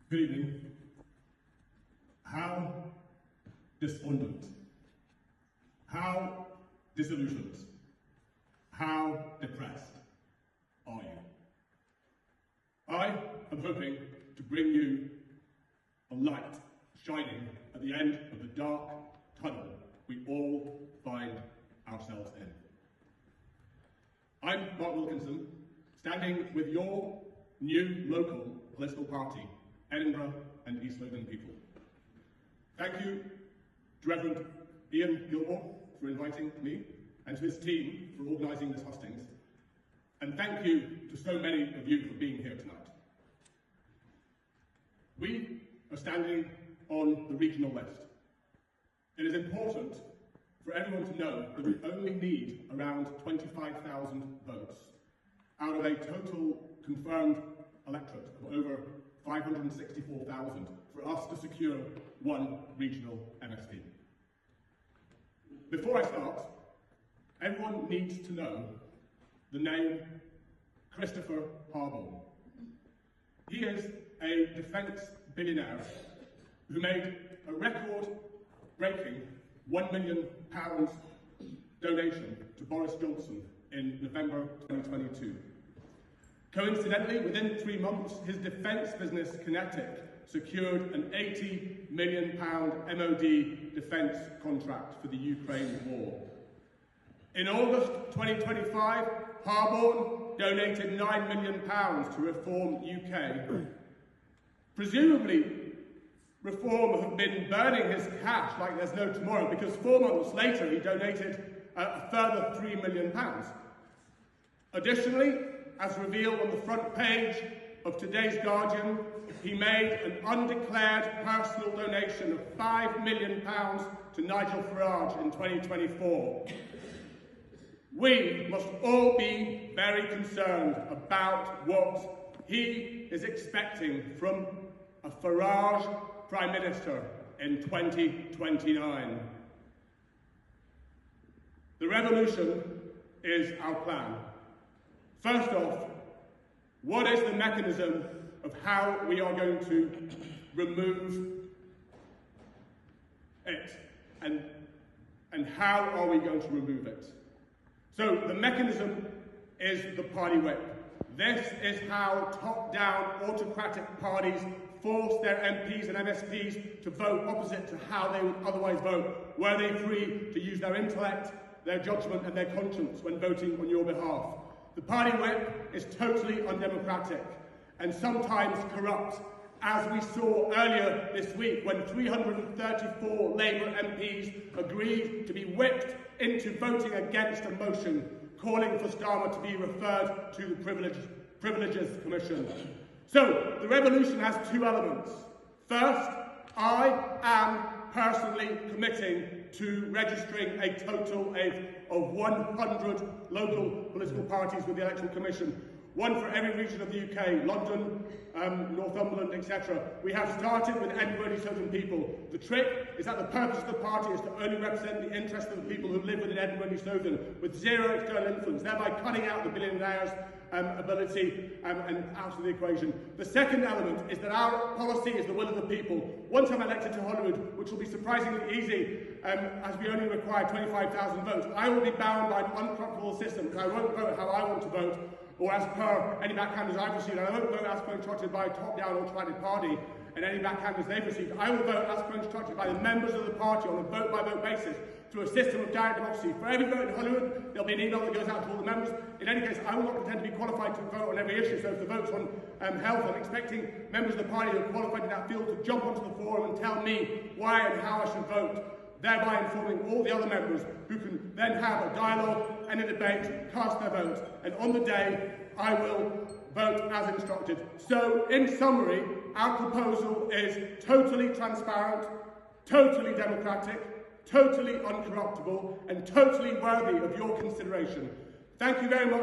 Good evening. How despondent, how disillusioned, how depressed are you? I am hoping to bring you a light shining at the end of the dark tunnel we all find ourselves in. I'm Marc Wilkinson, standing with your new local political party, Edinburgh and East Lothian people. Thank you to Reverend Ian Gilmore for inviting me and to his team for organising this hustings. And thank you to so many of you for being here tonight. We are standing on the regional list. It is important for everyone to know that we only need around 25,000 votes out of a total confirmed electorate of over 564,000 for us to secure one regional MSP. Before I start, everyone needs to know the name Christopher Harborne. He is a defence billionaire who made a record-breaking £1 million donation to Boris Johnson in November 2022. Coincidentally, within 3 months, his defence business, Kinetic, secured an £80 million MOD defence contract for the Ukraine war. In August 2025, Harborne donated £9 million to Reform UK. Presumably, Reform have been burning his cash like there's no tomorrow, because 4 months later he donated a further £3 million. Additionally, as revealed on the front page of today's Guardian, he made an undeclared personal donation of £5 million to Nigel Farage in 2024. We must all be very concerned about what he is expecting from a Farage Prime Minister in 2029. The revolution is our plan. First off, what is the mechanism of how we are going to remove it? And how are we going to remove it? So the mechanism is the party whip. This is how top-down autocratic parties force their MPs and MSPs to vote opposite to how they would otherwise vote, were they free to use their intellect, their judgment and their conscience when voting on your behalf. The party whip is totally undemocratic and sometimes corrupt, as we saw earlier this week when 334 Labour MPs agreed to be whipped into voting against a motion calling for Starmer to be referred to the Privileges Commission. So, the revolution has two elements. First, I am personally committing to registering a total of 100 local political parties with the Electoral Commission, one for every region of the UK, London, Northumberland, etc. We have started with Edinburgh and East Lothian people. The trick is that the purpose of the party is to only represent the interests of the people who live within Edinburgh and East Lothian, with zero external influence, thereby cutting out the billionaires' ability and out of the equation. The second element is that our policy is the will of the people. Once I'm elected to Holyrood, which will be surprisingly easy, as we only require 25,000 votes, I will be bound by an uncorruptible system, because I won't vote how I want to vote, or as per any backhanders I've received. I won't vote as per instructed by a top-down autocratic party and any backhanders they've received. I will vote as per instructed by the members of the party on a vote-by-vote basis through a system of direct democracy. For every vote in Holyrood, there'll be an email that goes out to all the members. In any case, I will not pretend to be qualified to vote on every issue, so if the vote's on health, I'm expecting members of the party who are qualified in that field to jump onto the forum and tell me why and how I should vote, thereby informing all the other members who can then have a dialogue and a debate, cast their vote, and on the day, I will vote as instructed. So, in summary, our proposal is totally transparent, totally democratic, totally uncorruptible, and totally worthy of your consideration. Thank you very much.